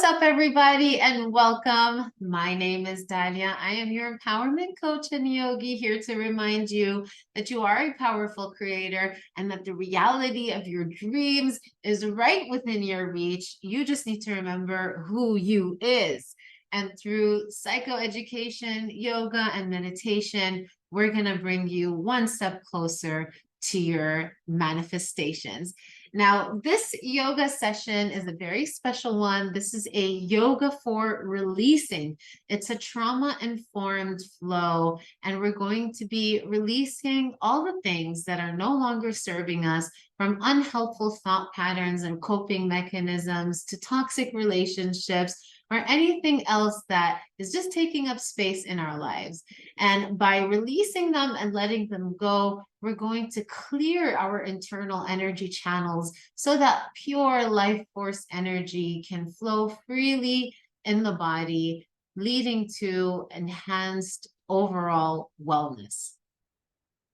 up, everybody, and welcome. My name is Dalia. I am your empowerment coach and yogi, here to remind you that you are a powerful creator and that the reality of your dreams is right within your reach. You just need to remember who you is. And through psychoeducation, yoga, and meditation, we're going to bring you one step closer to your manifestations. Now, this yoga session is a very special one. This is a yoga for releasing. It's a trauma-informed flow, and we're going to be releasing all the things that are no longer serving us, from unhelpful thought patterns and coping mechanisms to toxic relationships, or anything else that is just taking up space in our lives. And by releasing them and letting them go, we're going to clear our internal energy channels so that pure life force energy can flow freely in the body, leading to enhanced overall wellness.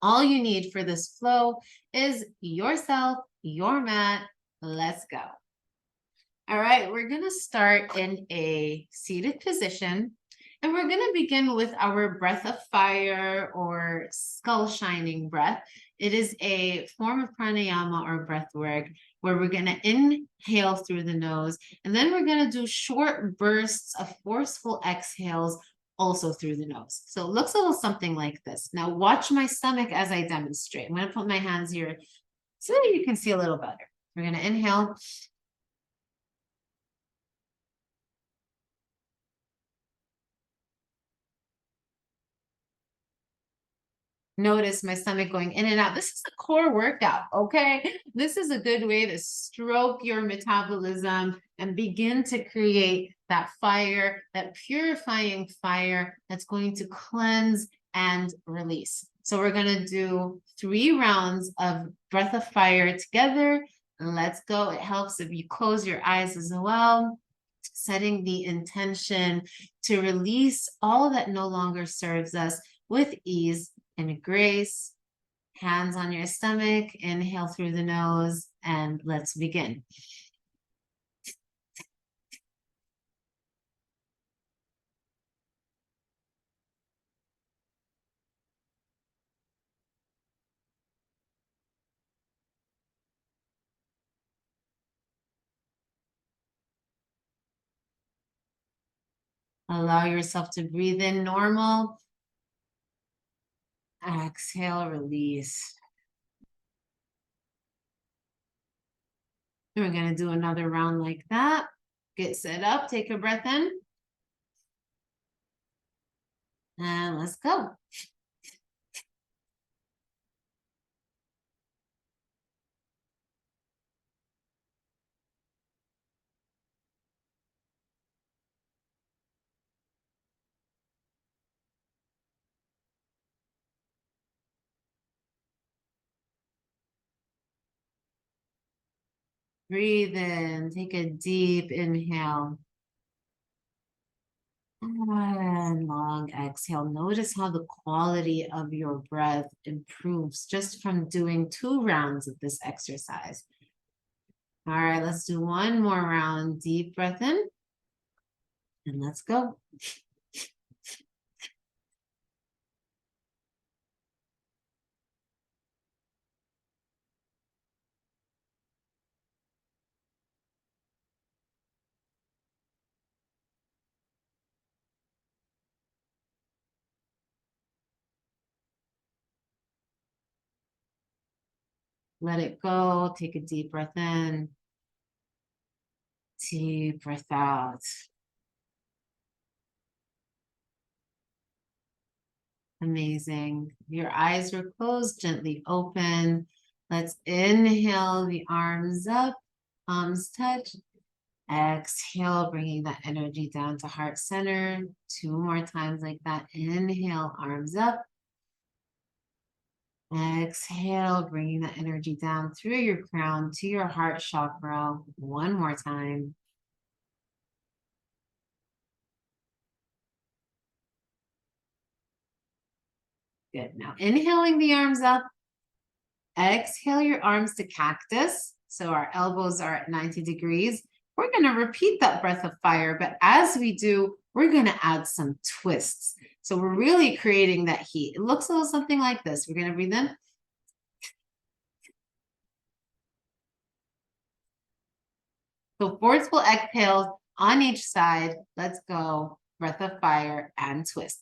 All you need for this flow is yourself, your mat. Let's go. All right, we're going to start in a seated position, and we're going to begin with our breath of fire or skull shining breath. It is a form of pranayama or breath work where we're going to inhale through the nose, and then we're going to do short bursts of forceful exhales also through the nose. So it looks a little something like this. Now watch my stomach as I demonstrate. I'm going to put my hands here so that you can see a little better. We're going to inhale. Notice my stomach going in and out. This is a core workout, okay? This is a good way to stroke your metabolism and begin to create that fire, that purifying fire that's going to cleanse and release. So we're going to do 3 rounds of breath of fire together. Let's go. It helps if you close your eyes as well, setting the intention to release all that no longer serves us with ease and grace. Hands on your stomach, inhale through the nose, and let's begin. Allow yourself to breathe in normal. Exhale, release. And we're going to do another round like that. Get set up, take a breath in. And let's go. Breathe in, take a deep inhale. And long exhale. Notice how the quality of your breath improves just from doing 2 rounds of this exercise. All right, let's do one more round. Deep breath in. And let's go. Let it go. Take a deep breath in. Deep breath out. Amazing. Your eyes are closed, gently open. Let's inhale the arms up, palms touch. Exhale, bringing that energy down to heart center. 2 more times like that. Inhale, arms up. Exhale, bringing that energy down through your crown to your heart chakra. 1 more time. Good. Now inhaling the arms up. Exhale your arms to cactus. So our elbows are at 90 degrees. We're going to repeat that breath of fire, but as we do, we're going to add some twists. So we're really creating that heat. It looks a little something like this. We're going to breathe in. So forceful exhales on each side. Let's go. Breath of fire and twist.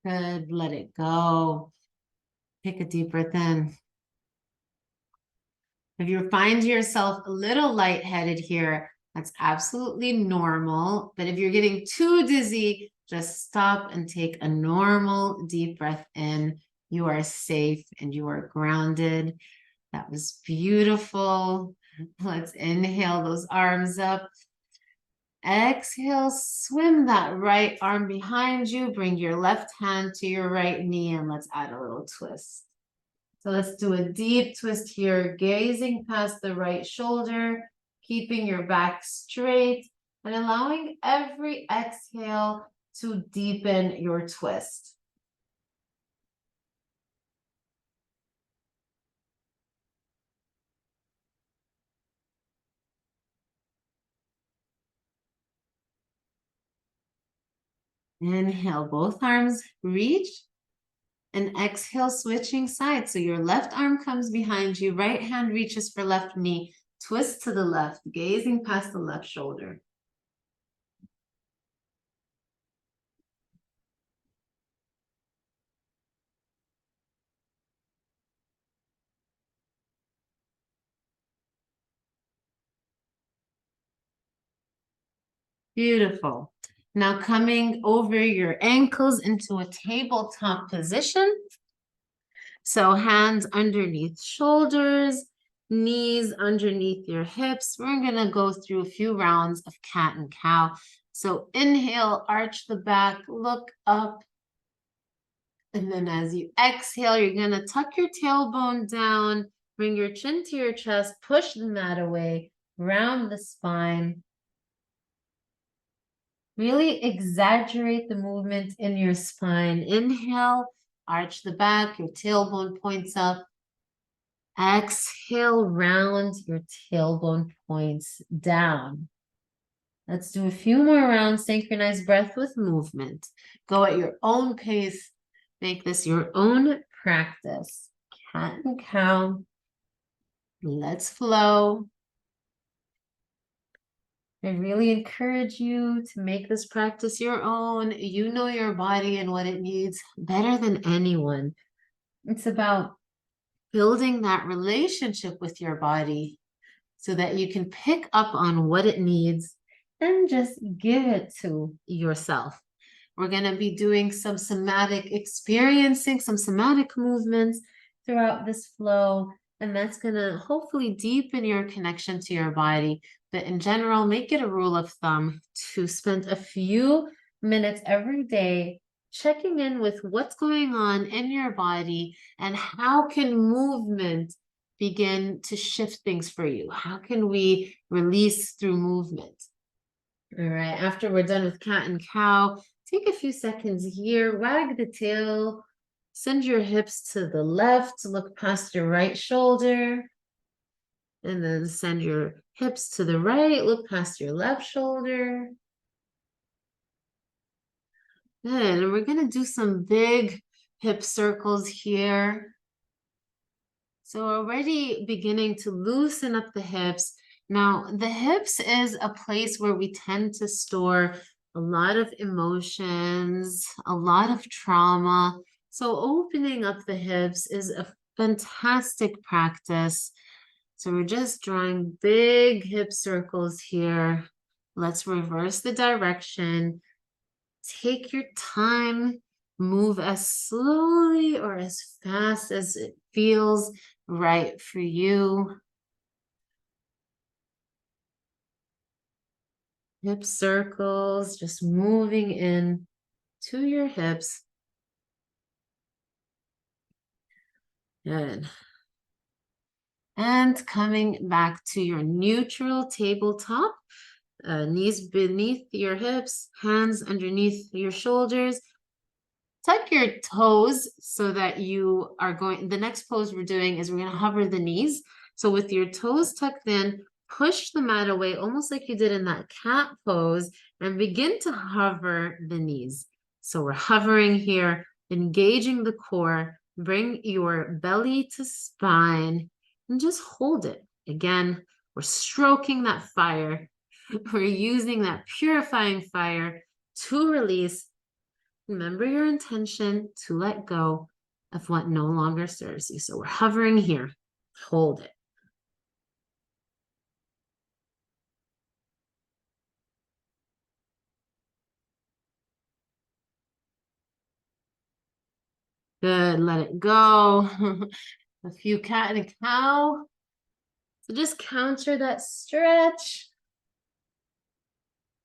Good. Let it go. Take a deep breath in. If you find yourself a little lightheaded here, that's absolutely normal. But if you're getting too dizzy, just stop and take a normal deep breath in. You are safe and you are grounded. That was beautiful. Let's inhale those arms up. Exhale, swim that right arm behind you. Bring your left hand to your right knee and let's add a little twist. So let's do a deep twist here, gazing past the right shoulder, keeping your back straight and allowing every exhale to deepen your twist. Inhale, both arms reach. And exhale, switching sides. So your left arm comes behind you, right hand reaches for left knee, twist to the left, gazing past the left shoulder. Beautiful. Now coming over your ankles into a tabletop position. So hands underneath shoulders, knees underneath your hips. We're going to go through a few rounds of cat and cow. So inhale, arch the back, look up. And then as you exhale, you're going to tuck your tailbone down, bring your chin to your chest, push the mat away, round the spine. Really exaggerate the movement in your spine. Inhale, arch the back, your tailbone points up. Exhale, round your tailbone points down. Let's do a few more rounds. Synchronize breath with movement. Go at your own pace. Make this your own practice. Cat and cow. Let's flow. I really encourage you to make this practice your own. You know your body and what it needs better than anyone. It's about building that relationship with your body so that you can pick up on what it needs and just give it to yourself. We're going to be doing some somatic experiencing, some somatic movements throughout this flow. And that's going to hopefully deepen your connection to your body. But in general, make it a rule of thumb to spend a few minutes every day checking in with what's going on in your body and how can movement begin to shift things for you. How can we release through movement? All right, after we're done with cat and cow, take a few seconds here, wag the tail, send your hips to the left, look past your right shoulder, and then send your hips to the right, look past your left shoulder. Good, and we're gonna do some big hip circles here. So already beginning to loosen up the hips. Now, the hips is a place where we tend to store a lot of emotions, a lot of trauma. So opening up the hips is a fantastic practice. So we're just drawing big hip circles here. Let's reverse the direction. Take your time. Move as slowly or as fast as it feels right for you. Hip circles, just moving in. to your hips. Good. And coming back to your neutral tabletop, knees beneath your hips, hands underneath your shoulders. Tuck your toes so that you are going, the next pose we're doing is we're going to hover the knees. So with your toes tucked in, push the mat away, almost like you did in that cat pose, and begin to hover the knees. So we're hovering here, engaging the core, bring your belly to spine, and just hold it. Again, we're stroking that fire. We're using that purifying fire to release. Remember your intention to let go of what no longer serves you. So we're hovering here. Hold it. Good. Let it go. A few cat and cow. So just counter that stretch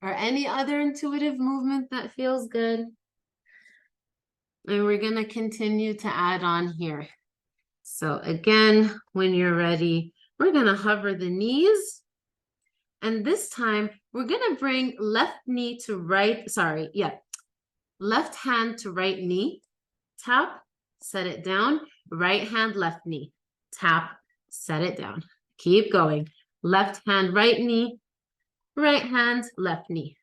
or any other intuitive movement that feels good. And we're going to continue to add on here. So again, when you're ready, we're going to hover the knees. And this time, we're going to bring left knee to right, left hand to right knee, tap, set it down, right hand, left knee, tap, set it down. Keep going. Left hand, right knee, right hand, left knee.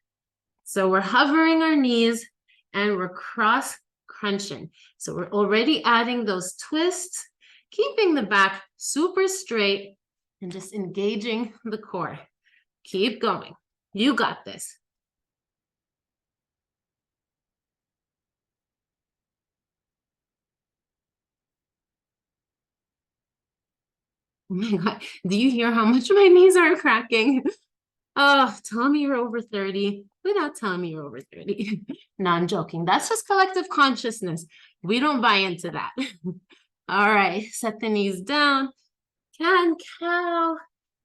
So we're hovering our knees and we're cross crunching. So we're already adding those twists, keeping the back super straight and just engaging the core. Keep going. You got this. Oh my God. Do you hear how much my knees are cracking? Oh, tell me you're over 30 without telling me you're over 30. No, I'm joking. That's just collective consciousness. We don't buy into that. All right, set the knees down. Cat and cow,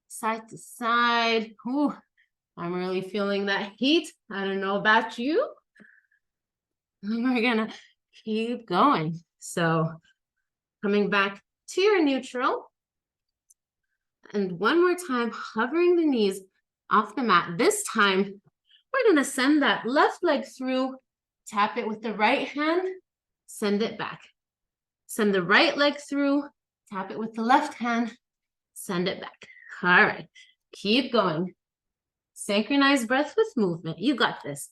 side to side. Ooh, I'm really feeling that heat. I don't know about you. We're gonna keep going. So coming back to your neutral. And one more time, hovering the knees off the mat. This time, we're going to send that left leg through, tap it with the right hand, send it back. Send the right leg through, tap it with the left hand, send it back. All right, keep going. Synchronize breath with movement. You got this.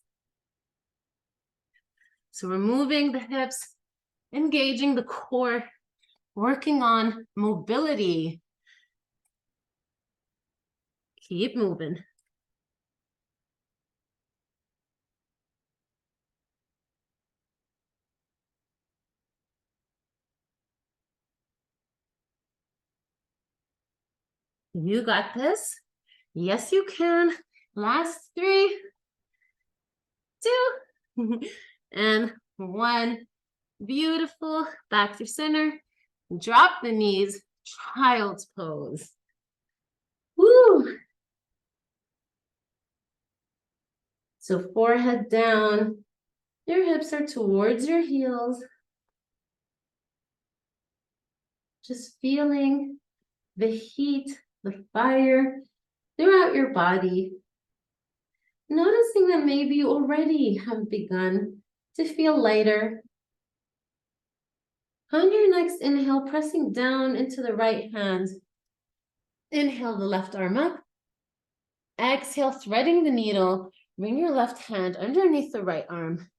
So we're moving the hips, engaging the core, working on mobility. Keep moving. You got this. Yes, you can. Last 3, 2, and 1. Beautiful. Back to center. Drop the knees. Child's pose. Woo. So forehead down. Your hips are towards your heels. Just feeling the heat, the fire throughout your body. Noticing that maybe you already have begun to feel lighter. On your next inhale, pressing down into the right hand. Inhale the left arm up. Exhale, threading the needle. Bring your left hand underneath the right arm.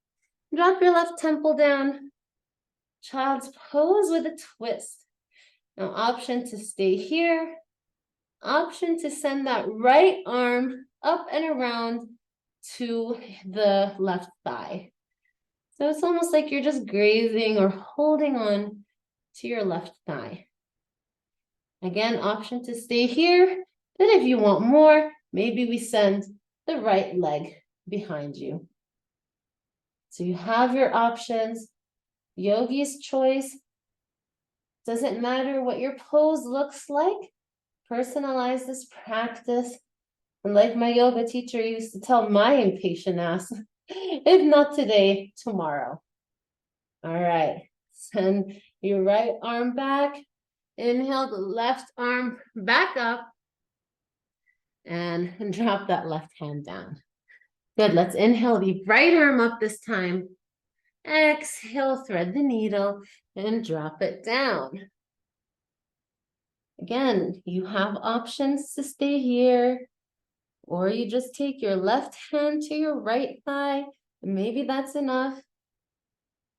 Drop your left temple down. Child's pose with a twist. Now, option to stay here. Option to send that right arm up and around to the left thigh. So it's almost like you're just grazing or holding on to your left thigh. Again, option to stay here. Then if you want more, maybe we send the right leg behind you. So you have your options. Yogi's choice. Doesn't matter what your pose looks like. Personalize this practice. And like my yoga teacher used to tell my impatient ass, If not today, tomorrow. All right. Send your right arm back. Inhale the left arm back up and drop that left hand down. Good. Let's inhale the right arm up this time. Exhale, thread the needle and drop it down. Again, you have options to stay here, or you just take your left hand to your right thigh. Maybe that's enough.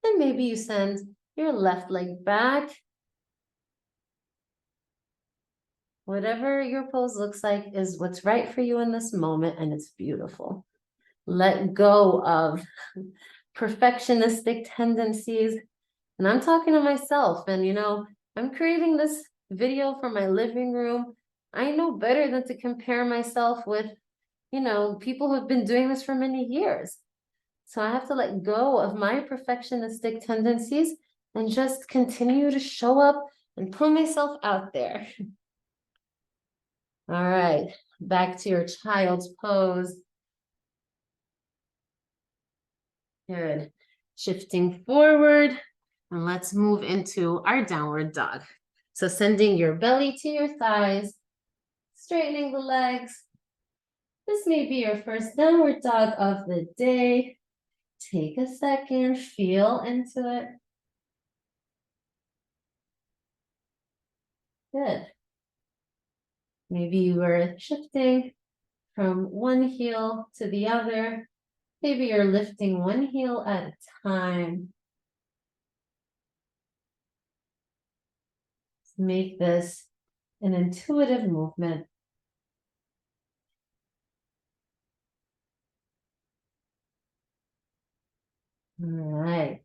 And maybe you send your left leg back. Whatever your pose looks like is what's right for you in this moment, and it's beautiful. Let go of perfectionistic tendencies. And I'm talking to myself, and I'm creating this video for my living room. I know better than to compare myself with, people who've been doing this for many years. So I have to let go of my perfectionistic tendencies and just continue to show up and put myself out there. All right, back to your child's pose. Good. Shifting forward, and let's move into our downward dog. So sending your belly to your thighs, straightening the legs. This may be your first downward dog of the day. Take a second, feel into it. Good. Maybe you were shifting from one heel to the other. Maybe you're lifting one heel at a time. Make this an intuitive movement. All right.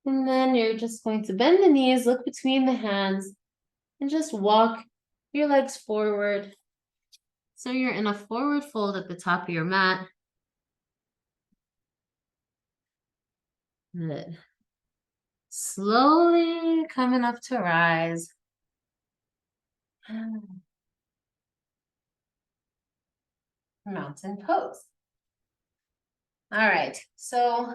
And then you're just going to bend the knees, look between the hands, and just walk your legs forward. So you're in a forward fold at the top of your mat. Good. Slowly coming up to rise. Mountain pose. All right, so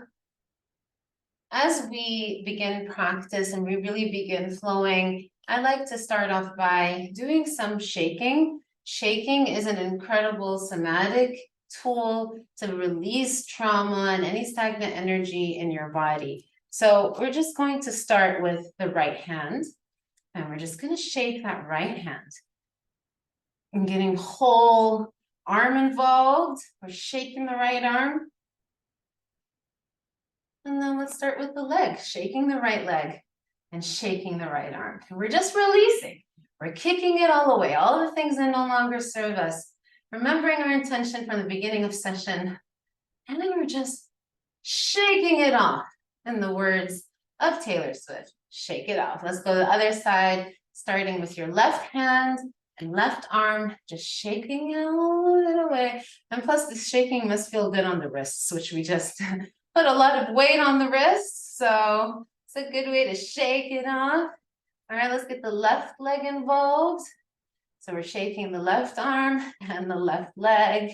as we begin practice and we really begin flowing, I like to start off by doing some shaking. Shaking is an incredible somatic tool to release trauma and any stagnant energy in your body. So we're just going to start with the right hand, and we're just going to shake that right hand. I'm getting whole arm involved. We're shaking the right arm. And then let's start with the leg, shaking the right leg and shaking the right arm. And we're just releasing. We're kicking it all away, all the things that no longer serve us, remembering our intention from the beginning of session. And then we're just shaking it off, in the words of Taylor Swift, shake it off. Let's go to the other side, starting with your left hand and left arm, just shaking it away. And plus the shaking must feel good on the wrists, which we just put a lot of weight on the wrists. So it's a good way to shake it off. All right, let's get the left leg involved. So we're shaking the left arm and the left leg.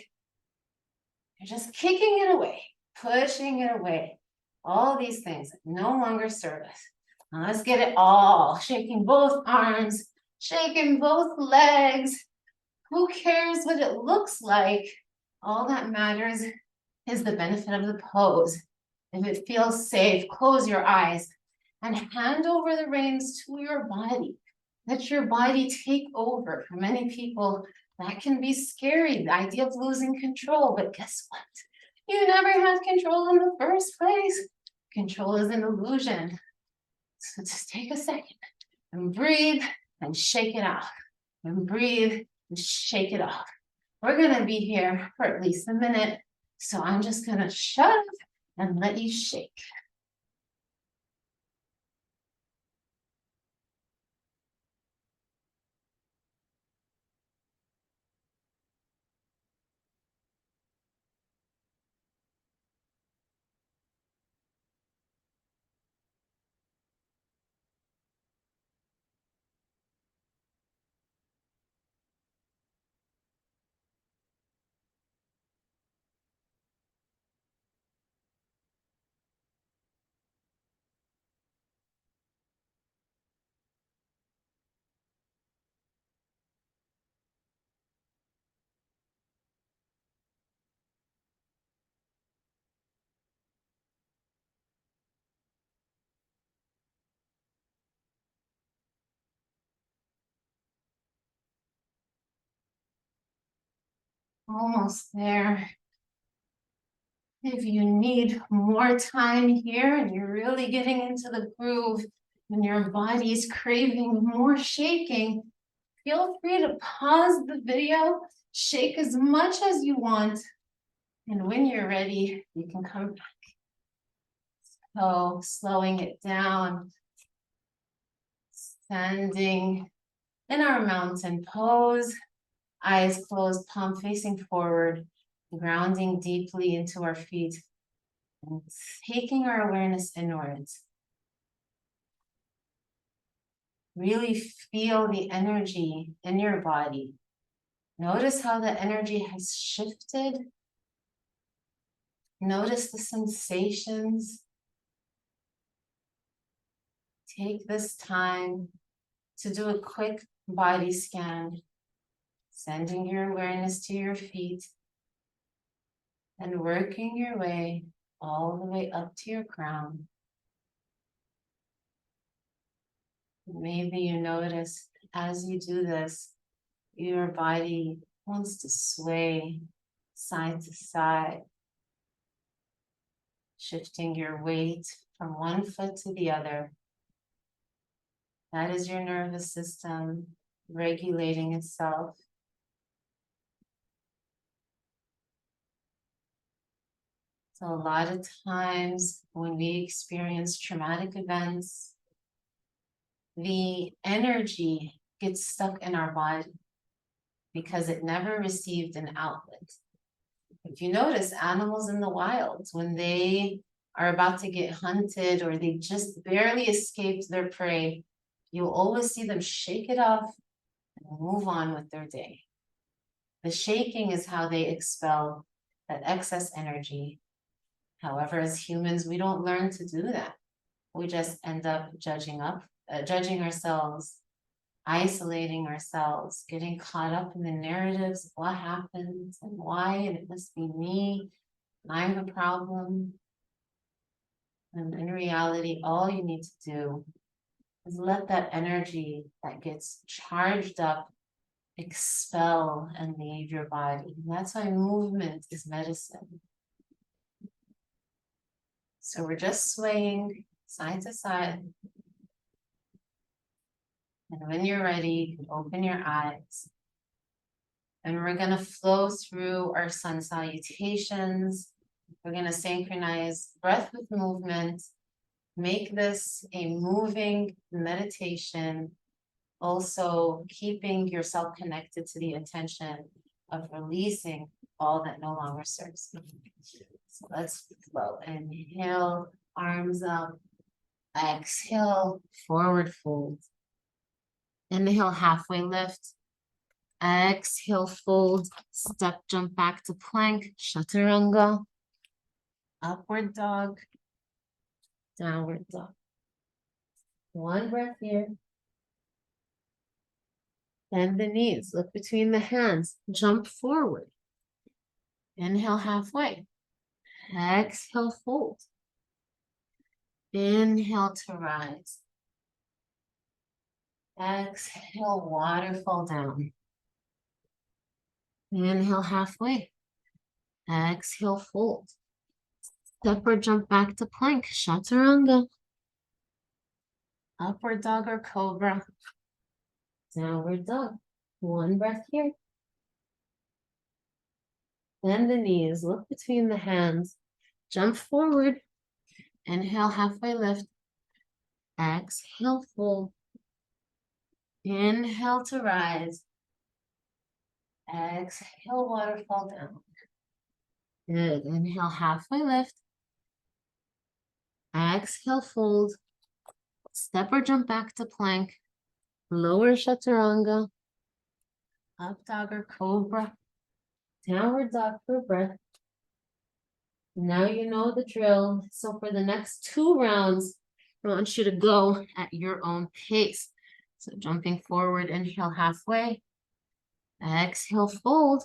You're just kicking it away, pushing it away. All these things that no longer serve us. Now let's get it all, shaking both arms, shaking both legs. Who cares what it looks like? All that matters is the benefit of the pose. If it feels safe, close your eyes and hand over the reins to your body. Let your body take over. For many people, that can be scary, the idea of losing control. But guess what? You never had control in the first place. Control is an illusion. So just take a second and breathe and shake it off. And breathe and shake it off. We're going to be here for at least a minute. So I'm just going to shut up and let you shake. Almost there. If you need more time here and you're really getting into the groove and your body's craving more shaking, feel free to pause the video, shake as much as you want, and when you're ready, you can come back. So slowing it down, standing in our mountain pose, eyes closed, palm facing forward, grounding deeply into our feet, and taking our awareness inwards. Really feel the energy in your body. Notice how the energy has shifted. Notice the sensations. Take this time to do a quick body scan, sending your awareness to your feet and working your way all the way up to your crown. Maybe you notice as you do this, your body wants to sway side to side, shifting your weight from one foot to the other. That is your nervous system regulating itself. So a lot of times when we experience traumatic events, the energy gets stuck in our body because it never received an outlet. If you notice, animals in the wild, when they are about to get hunted or they just barely escaped their prey, you'll always see them shake it off and move on with their day. The shaking is how they expel that excess energy. However, as humans, we don't learn to do that. We just end up judging ourselves, isolating ourselves, getting caught up in the narratives of what happened and why, and it must be me, and I'm the problem. And in reality, all you need to do is let that energy that gets charged up expel and leave your body. And that's why movement is medicine. So we're just swaying side to side. And when you're ready, you can open your eyes. And we're going to flow through our sun salutations. We're going to synchronize breath with movement. Make this a moving meditation. Also, keeping yourself connected to the intention of releasing all that no longer serves you. So let's flow. Inhale, arms up. Exhale, forward fold. Inhale, halfway lift. Exhale, fold. Step, jump back to plank. Chaturanga. Upward dog. Downward dog. One breath here. Bend the knees. Look between the hands. Jump forward. Inhale, halfway. Exhale, fold. Inhale to rise. Exhale, waterfall down. Inhale, halfway. Exhale, fold. Step or jump back to plank. Chaturanga. Upward dog or cobra. Downward dog. One breath here. Bend the knees. Look between the hands. Jump forward. Inhale, halfway lift. Exhale, fold. Inhale to rise. Exhale, waterfall down. Good. Inhale, halfway lift. Exhale, fold. Step or jump back to plank. Lower chaturanga. Up dog or cobra. Downward dog for breath. Now you know the drill. So for the next 2 rounds, I want you to go at your own pace. So jumping forward, inhale halfway. Exhale, fold.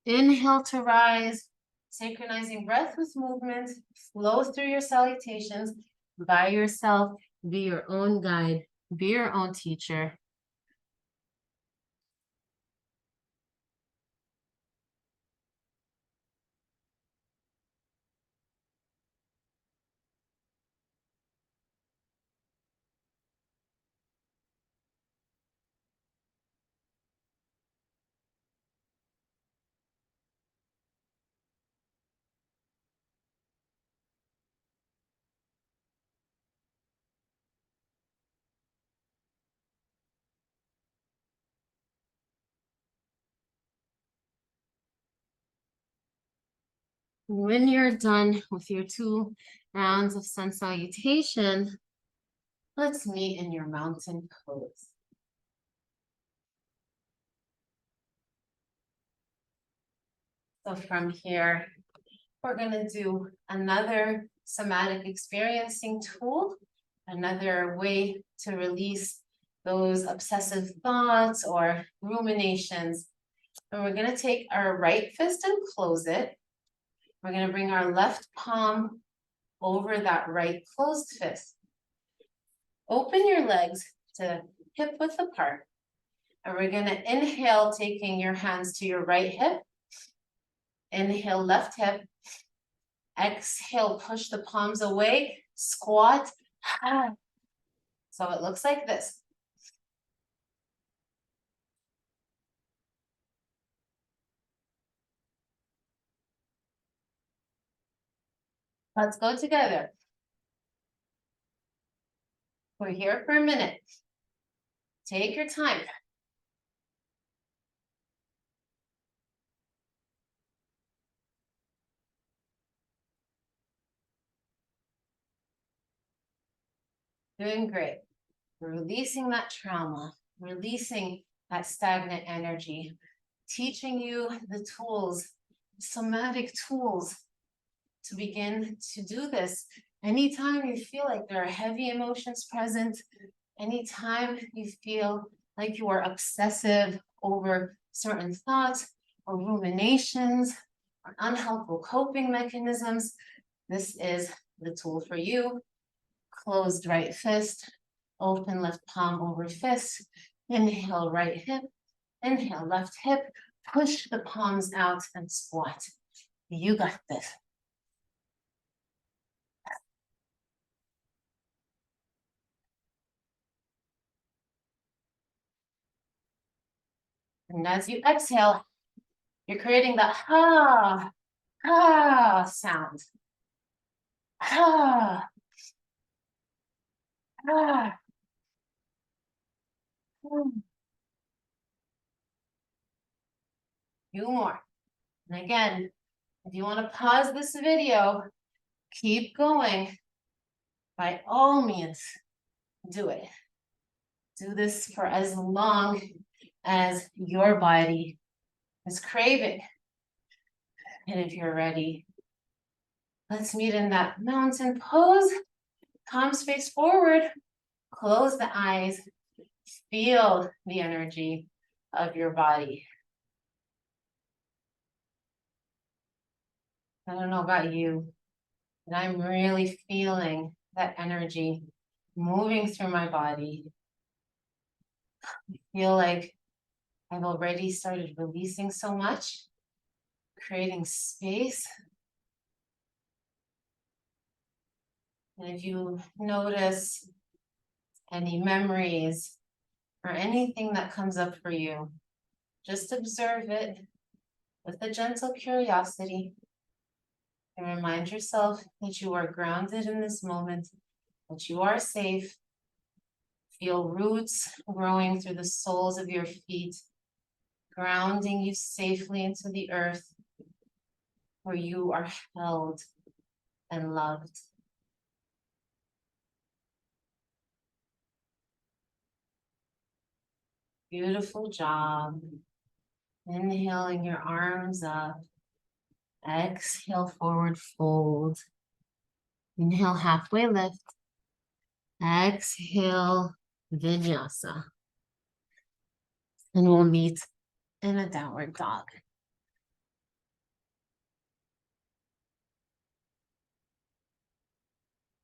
Inhale to rise. Synchronizing breath with movement. Flow through your salutations by yourself. Be your own guide. Be your own teacher. When you're done with your 2 rounds of sun salutation, let's meet in your mountain pose. So from here, we're going to do another somatic experiencing tool, another way to release those obsessive thoughts or ruminations. And we're going to take our right fist and close it. We're going to bring our left palm over that right closed fist. Open your legs to hip width apart. And we're going to inhale, taking your hands to your right hip. Inhale, left hip. Exhale, push the palms away. Squat. So it looks like this. Let's go together. We're here for a minute. Take your time. Doing great. We're releasing that trauma, releasing that stagnant energy, teaching you the tools, somatic tools to begin to do this. Anytime you feel like there are heavy emotions present, anytime you feel like you are obsessive over certain thoughts or ruminations or unhelpful coping mechanisms, this is the tool for you. Closed right fist, open left palm over fist. Inhale, right hip. Inhale, left hip. Push the palms out and squat. You got this. And as you exhale, you're creating the ha, ha sound. Ha, ha. Few more. And again, if you want to pause this video, keep going. By all means, do it. Do this for as long as your body is craving. And if you're ready, let's meet in that mountain pose. Palms face forward. Close the eyes. Feel the energy of your body. I don't know about you, but I'm really feeling that energy moving through my body. I feel like I've already started releasing so much, creating space. And if you notice any memories or anything that comes up for you, just observe it with a gentle curiosity and remind yourself that you are grounded in this moment, that you are safe. Feel roots growing through the soles of your feet, grounding you safely into the earth where you are held and loved. Beautiful job. Inhaling your arms up. Exhale, forward fold. Inhale, halfway lift. Exhale, vinyasa. And we'll meet in a downward dog.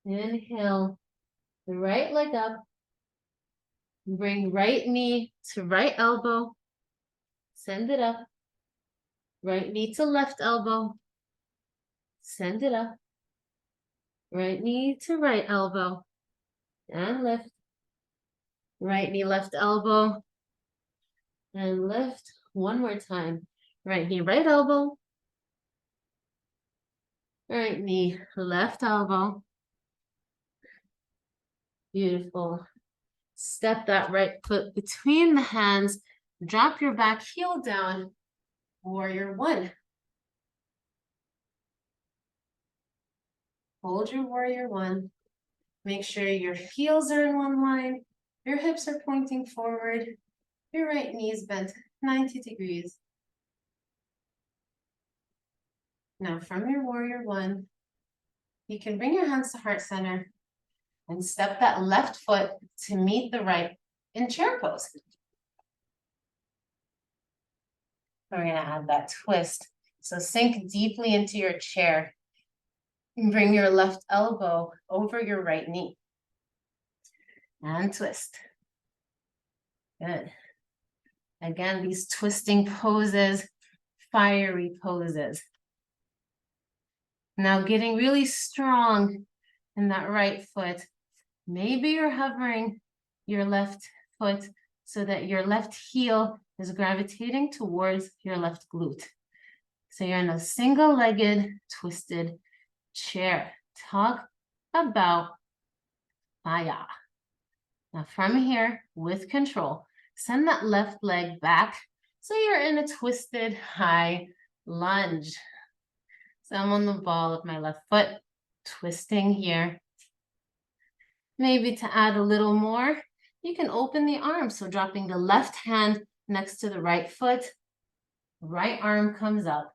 Inhale, the right leg up. Bring right knee to right elbow. Send it up. Right knee to left elbow. Send it up. Right knee to right elbow. And lift. Right knee, left elbow. And lift. One more time. Right knee, right elbow. Right knee, left elbow. Beautiful. Step that right foot between the hands. Drop your back heel down. Warrior one. Hold your warrior one. Make sure your heels are in one line. Your hips are pointing forward. Your right knee is bent 90 degrees. Now from your warrior one, you can bring your hands to heart center and step that left foot to meet the right in chair pose. We're gonna add that twist. So sink deeply into your chair and bring your left elbow over your right knee. And twist. Good. Again, these twisting poses, fiery poses. Now getting really strong in that right foot. Maybe you're hovering your left foot so that your left heel is gravitating towards your left glute. So you're in a single-legged twisted chair. Talk about fire. Now from here, with control, send that left leg back so you're in a twisted high lunge. So I'm on the ball of my left foot, twisting here. Maybe to add a little more, you can open the arms. So dropping the left hand next to the right foot, right arm comes up.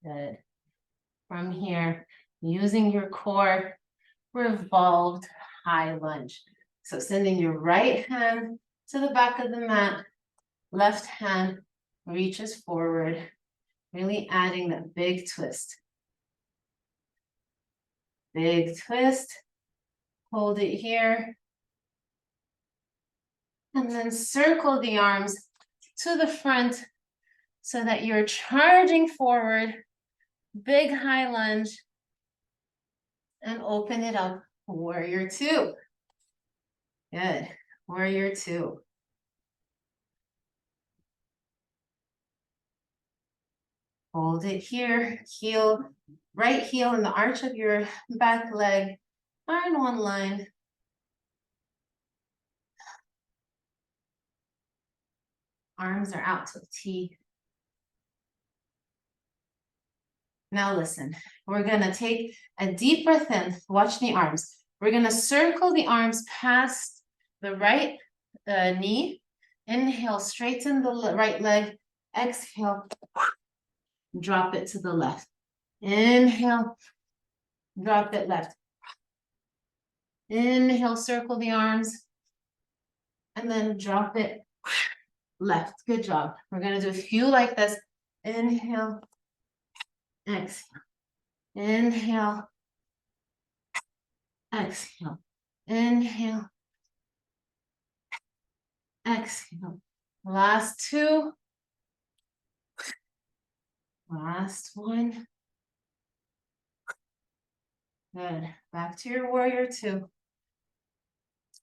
Good. From here, using your core, revolved high lunge. So sending your right hand to the back of the mat, left hand reaches forward, really adding that big twist. Big twist, hold it here. And then circle the arms to the front so that you're charging forward, big high lunge, and open it up, warrior two. Good, warrior two. Hold it here, heel, right heel and the arch of your back leg are in one line. Arms are out to the T. Now listen, we're gonna take a deep breath in, watch the arms. We're gonna circle the arms past the right knee. Inhale, straighten the right leg. Exhale, drop it to the left. Inhale, drop it left. Inhale, circle the arms. And then drop it left. Good job. We're gonna do a few like this. Inhale, exhale. Inhale, exhale. Inhale, exhale. Last two. Last one. Good. Back to your warrior two.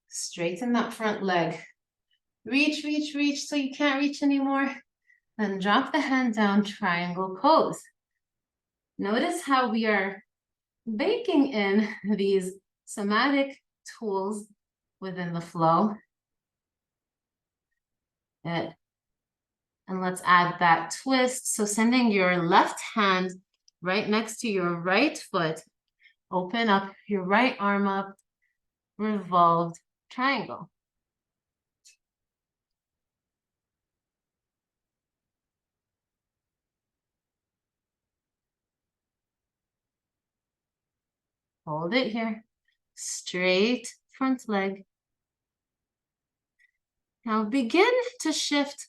Straighten that front leg. Reach, reach, reach till you can't reach anymore. Then drop the hand down, triangle pose. Notice how we are baking in these somatic tools within the flow. Good. And let's add that twist. So sending your left hand right next to your right foot, open up your right arm up, revolved triangle. Hold it here. Straight front leg. Now begin to shift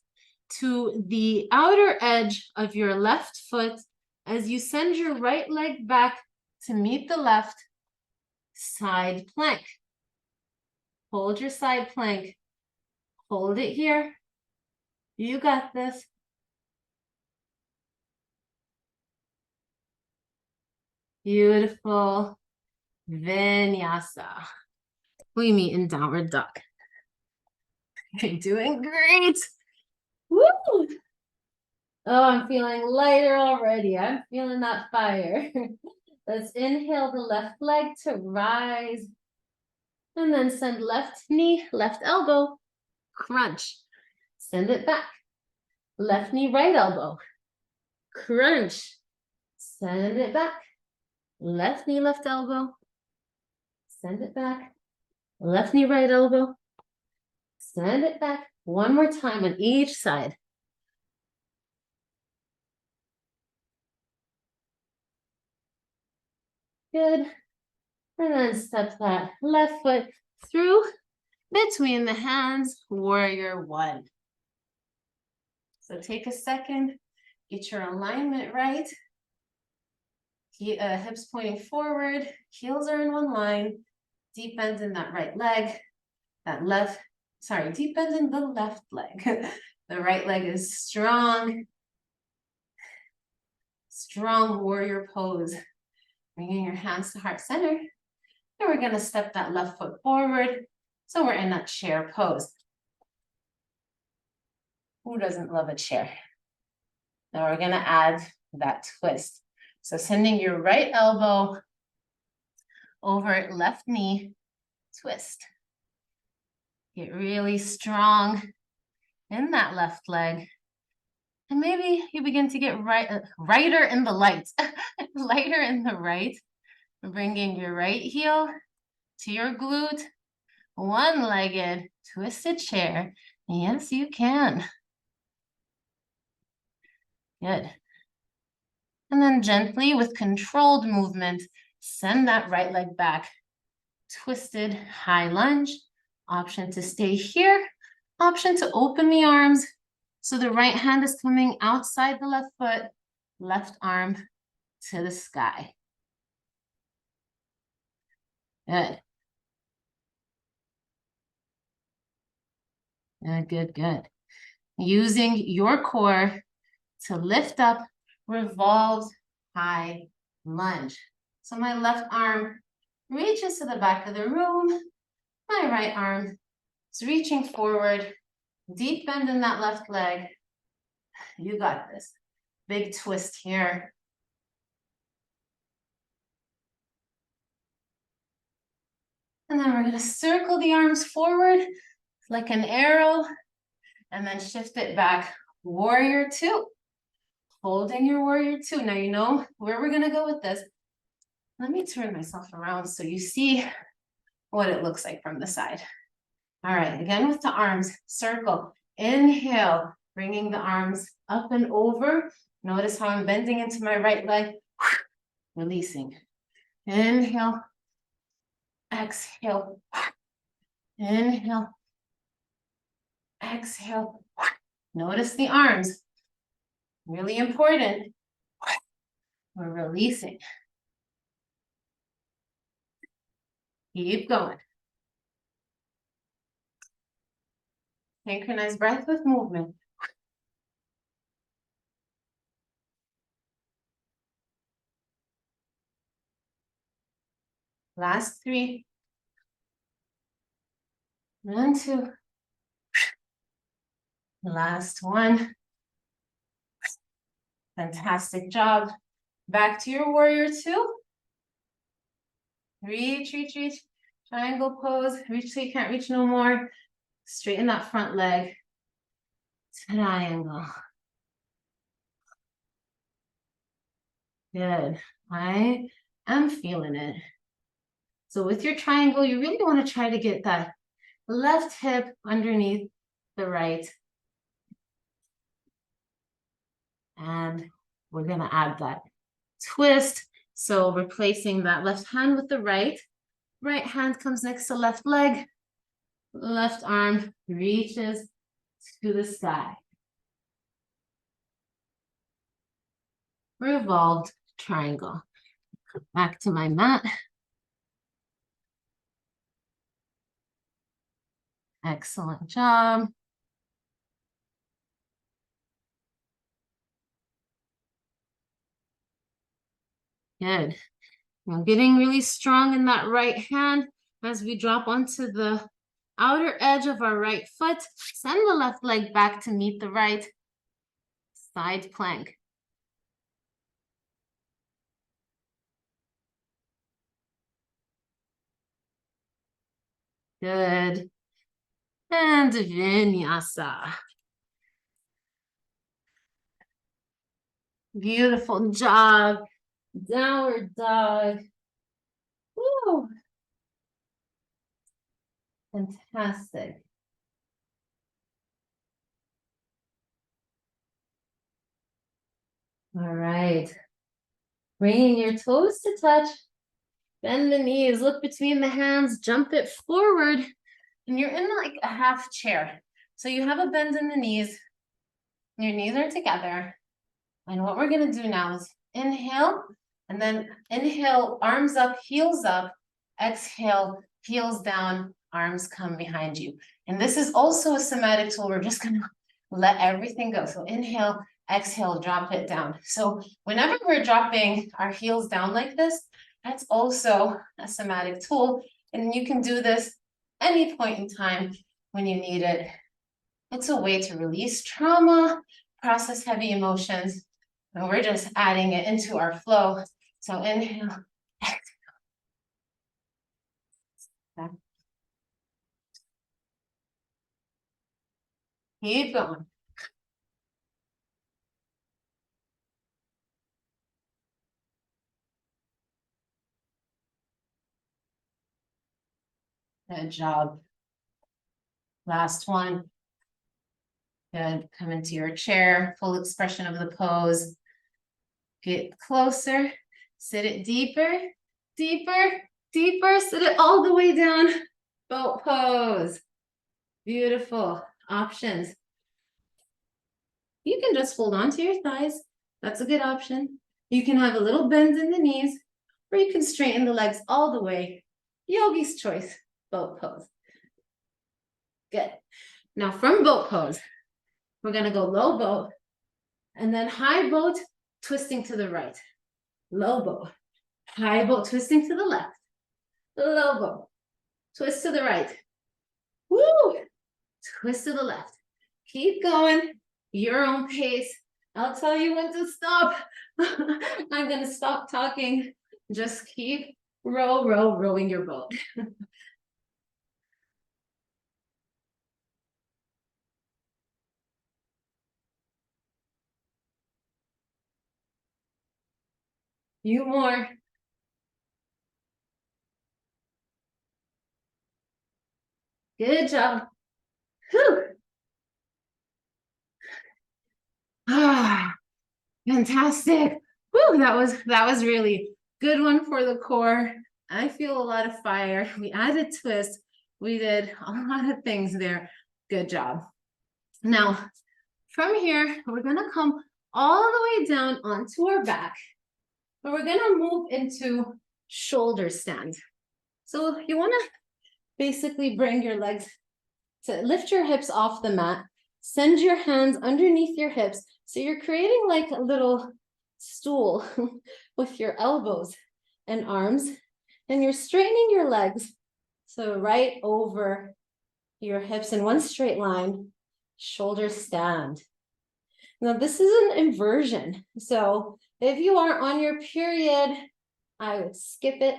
to the outer edge of your left foot as you send your right leg back to meet the left. Side plank. Hold your side plank. Hold it here. You got this. Beautiful. Vinyasa. We meet in downward dog. You're doing great. Woo! Oh, I'm feeling lighter already. I'm feeling that fire. Let's inhale the left leg to rise. And then send left knee, left elbow, crunch. Send it back. Left knee, right elbow, crunch. Send it back. Left knee, left elbow. Send it back. Left knee, right elbow. Send it back. One more time on each side. Good. And then step that left foot through between the hands, warrior one. So take a second, get your alignment right. Hips pointing forward, heels are in one line, deep bend in that right leg, deep bend in the left leg. The right leg is strong. Strong warrior pose. Bringing your hands to heart center. And we're gonna step that left foot forward. So we're in that chair pose. Who doesn't love a chair? Now we're gonna add that twist. So sending your right elbow over left knee, twist. Get really strong in that left leg. And maybe you begin to get righter in the light, lighter in the right. Bringing your right heel to your glute, one-legged twisted chair. Yes, you can. Good. And then gently with controlled movement, send that right leg back. Twisted high lunge. Option to stay here. Option to open the arms. So the right hand is coming outside the left foot, left arm to the sky. Good. Good, good, good. Using your core to lift up, revolved high lunge. So my left arm reaches to the back of the room. My right arm is reaching forward. Deep bend in that left leg. You got this. Big twist here. And then we're going to circle the arms forward like an arrow and then shift it back. Warrior two. Holding your warrior two. Now you know where we're going to go with this. Let me turn myself around so you see what it looks like from the side. All right, again with the arms, circle. Inhale, bringing the arms up and over. Notice how I'm bending into my right leg. Releasing. Inhale. Exhale. Inhale. Exhale. Notice the arms. Really important. We're releasing. Keep going. Synchronize breath with movement. Last three. And two. Last one. Fantastic job. Back to your warrior two. Reach, reach, reach. Triangle pose. Reach till you can't reach no more. Straighten that front leg. Triangle. Good. I am feeling it. So with your triangle, you really want to try to get that left hip underneath the right. And we're going to add that twist. So replacing that left hand with the right. Right hand comes next to left leg. Left arm reaches to the sky. Revolved triangle. Back to my mat. Excellent job. Good. I'm getting really strong in that right hand as we drop onto the outer edge of our right foot. Send the left leg back to meet the right. Side plank. Good. And vinyasa. Beautiful job. Downward dog. Woo. Fantastic. All right. Bringing your toes to touch. Bend the knees, look between the hands, jump it forward. And you're in like a half chair. So you have a bend in the knees. Your knees are together. And what we're going to do now is inhale, and then inhale, arms up, heels up. Exhale, heels down, arms come behind you. And this is also a somatic tool. We're just going to let everything go. So inhale, exhale, drop it down. So whenever we're dropping our heels down like this, that's also a somatic tool. And you can do this any point in time when you need it. It's a way to release trauma, process heavy emotions, and we're just adding it into our flow. So inhale, exhale. Keep going. Good job. Last one. Good. Come into your chair, full expression of the pose. Get closer, sit it deeper, deeper, deeper, sit it all the way down. Boat pose. Beautiful. Options. You can just hold on to your thighs. That's a good option. You can have a little bend in the knees, or you can straighten the legs all the way. Yogi's choice, boat pose. Good. Now from boat pose, we're going to go low boat, and then high boat, twisting to the right. Low boat, high boat, twisting to the left. Low boat, twist to the right. Woo! Twist to the left. Keep going, your own pace. I'll tell you when to stop. I'm going to stop talking. Just keep rowing your boat. You more. Good job. Whew. Ah, fantastic. Whew, that was really good one for the core. I feel a lot of fire. We added twist. We did a lot of things there. Good job. Now, from here, we're gonna come all the way down onto our back, but we're gonna move into shoulder stand. So you wanna basically bring your legs to lift your hips off the mat, send your hands underneath your hips. So you're creating like a little stool with your elbows and arms, and you're straightening your legs. So right over your hips in one straight line, shoulder stand. Now this is an inversion. So if you are on your period, I would skip it.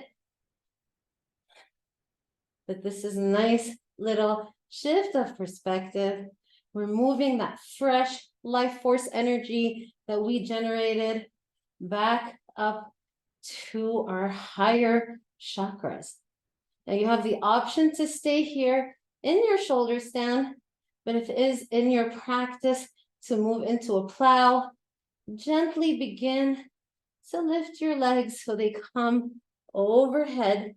But this is a nice little shift of perspective. We're moving that fresh life force energy that we generated back up to our higher chakras. Now you have the option to stay here in your shoulder stand, but if it is in your practice to move into a plow, gently begin to lift your legs so they come overhead,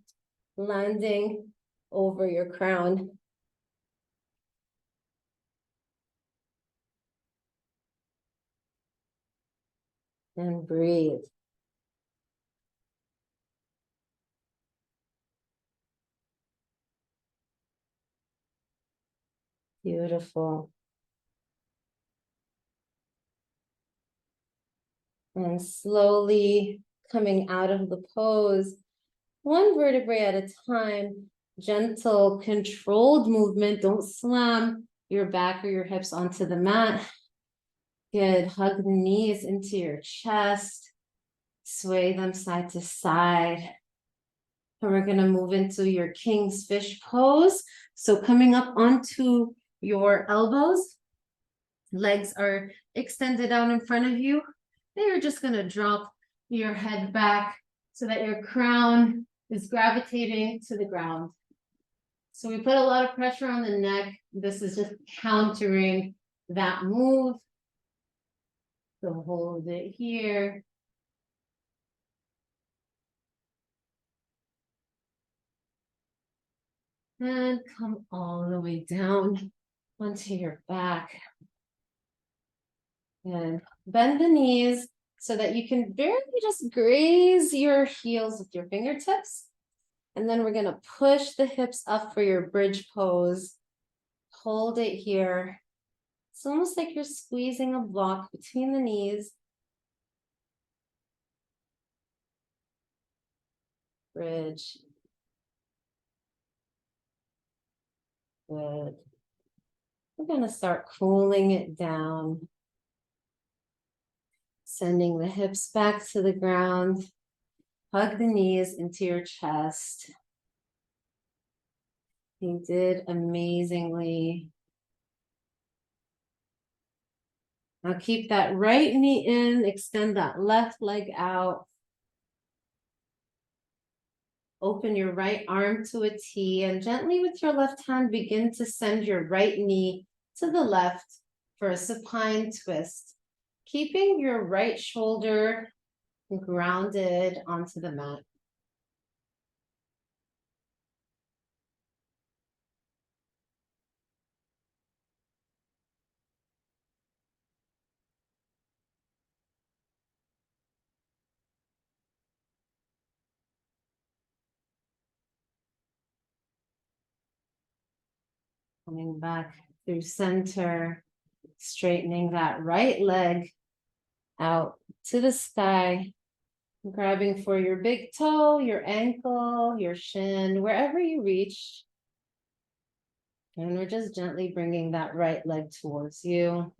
landing over your crown. And breathe. Beautiful. And slowly coming out of the pose, one vertebrae at a time, gentle, controlled movement. Don't slam your back or your hips onto the mat. Good. Hug the knees into your chest. Sway them side to side. And we're going to move into your king's fish pose. So coming up onto your elbows, legs are extended out in front of you, then you're just going to drop your head back so that your crown is gravitating to the ground. So we put a lot of pressure on the neck. This is just countering that move. So hold it here. And come all the way down onto your back. And bend the knees so that you can barely just graze your heels with your fingertips. And then we're going to push the hips up for your bridge pose. Hold it here. It's almost like you're squeezing a block between the knees. Bridge. Good. We're going to start cooling it down. Sending the hips back to the ground. Hug the knees into your chest. You did amazingly. Now keep that right knee in, extend that left leg out. Open your right arm to a T and gently with your left hand begin to send your right knee to the left for a supine twist. Keeping your right shoulder grounded onto the mat. Coming back through center, straightening that right leg out to the sky, grabbing for your big toe, your ankle, your shin, wherever you reach. And we're just gently bringing that right leg towards you.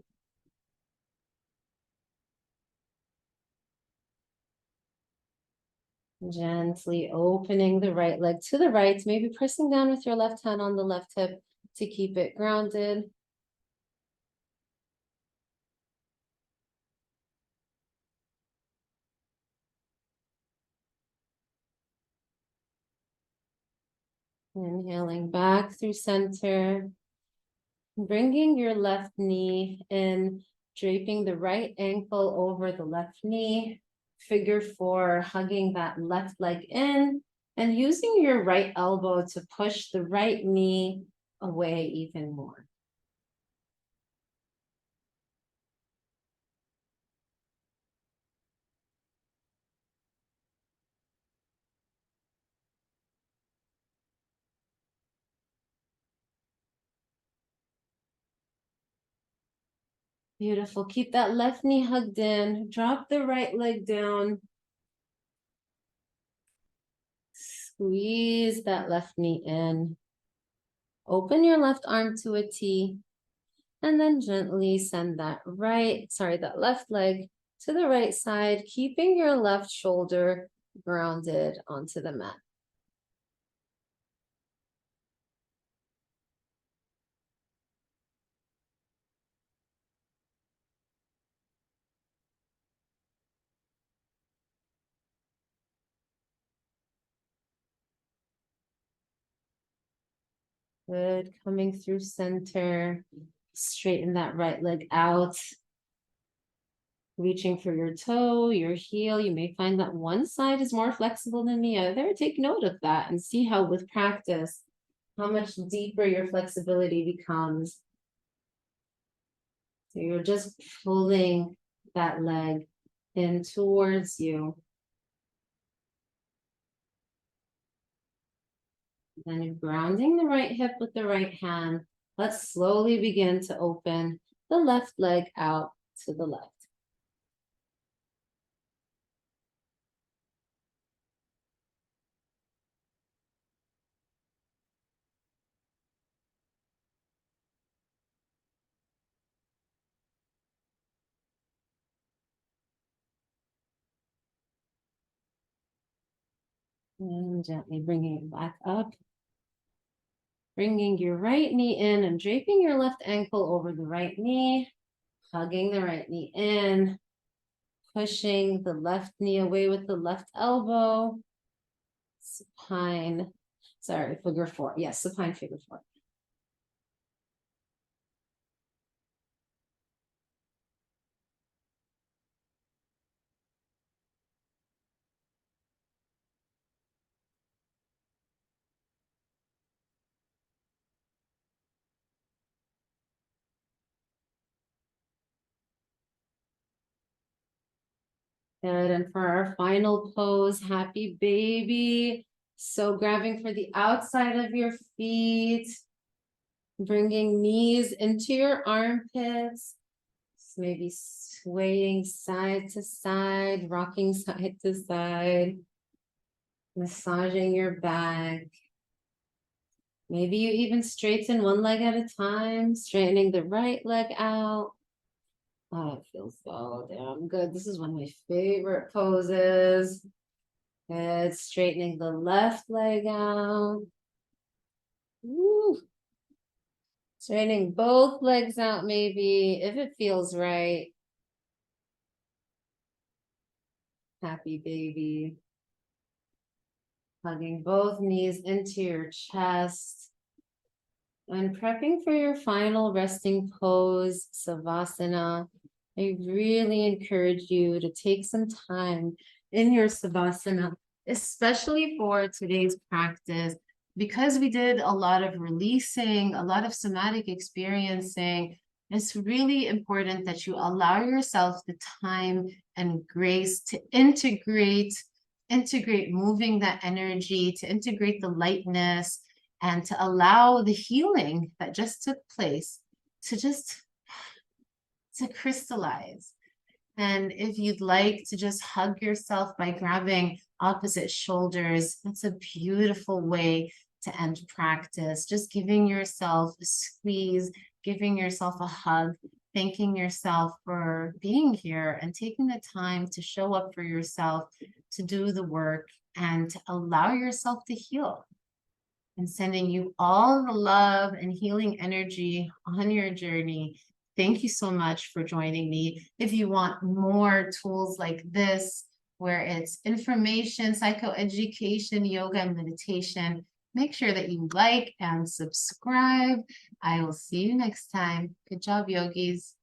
Gently opening the right leg to the right, maybe pressing down with your left hand on the left hip to keep it grounded. Inhaling back through center. Bringing your left knee in, draping the right ankle over the left knee. Figure 4, hugging that left leg in and using your right elbow to push the right knee away even more. Beautiful. Keep that left knee hugged in. Drop the right leg down. Squeeze that left knee in. Open your left arm to a T. And then gently send that left leg to the right side, keeping your left shoulder grounded onto the mat. Good. Coming through center. Straighten that right leg out. Reaching for your toe, your heel. You may find that one side is more flexible than the other. Take note of that and see how with practice, how much deeper your flexibility becomes. So you're just pulling that leg in towards you. Then you're grounding the right hip with the right hand. Let's slowly begin to open the left leg out to the left. And gently bringing it back up. Bringing your right knee in and draping your left ankle over the right knee. Hugging the right knee in. pushing the left knee away with the left elbow. Supine, sorry, figure four. Yes, supine figure four. Good, and for our final pose, happy baby. So grabbing for the outside of your feet, bringing knees into your armpits, maybe swaying side to side, rocking side to side, massaging your back. Maybe you even straighten one leg at a time, straightening the right leg out. Oh, it feels so damn good. This is one of my favorite poses. Good. Straightening the left leg out. Woo. Straightening both legs out, maybe, if it feels right. Happy baby. Hugging both knees into your chest. And prepping for your final resting pose, Savasana, I really encourage you to take some time in your Savasana, especially for today's practice, because we did a lot of releasing, a lot of somatic experiencing. It's really important that you allow yourself the time and grace to integrate moving that energy, to integrate the lightness, and to allow the healing that just took place to crystallize. And if you'd like to just hug yourself by grabbing opposite shoulders, that's a beautiful way to end practice. Just giving yourself a squeeze, giving yourself a hug, thanking yourself for being here and taking the time to show up for yourself, to do the work, and to allow yourself to heal. And sending you all the love and healing energy on your journey. Thank you so much for joining me. If you want more tools like this, where it's information, psychoeducation, yoga, and meditation, make sure that you like and subscribe. I will see you next time. Good job, yogis.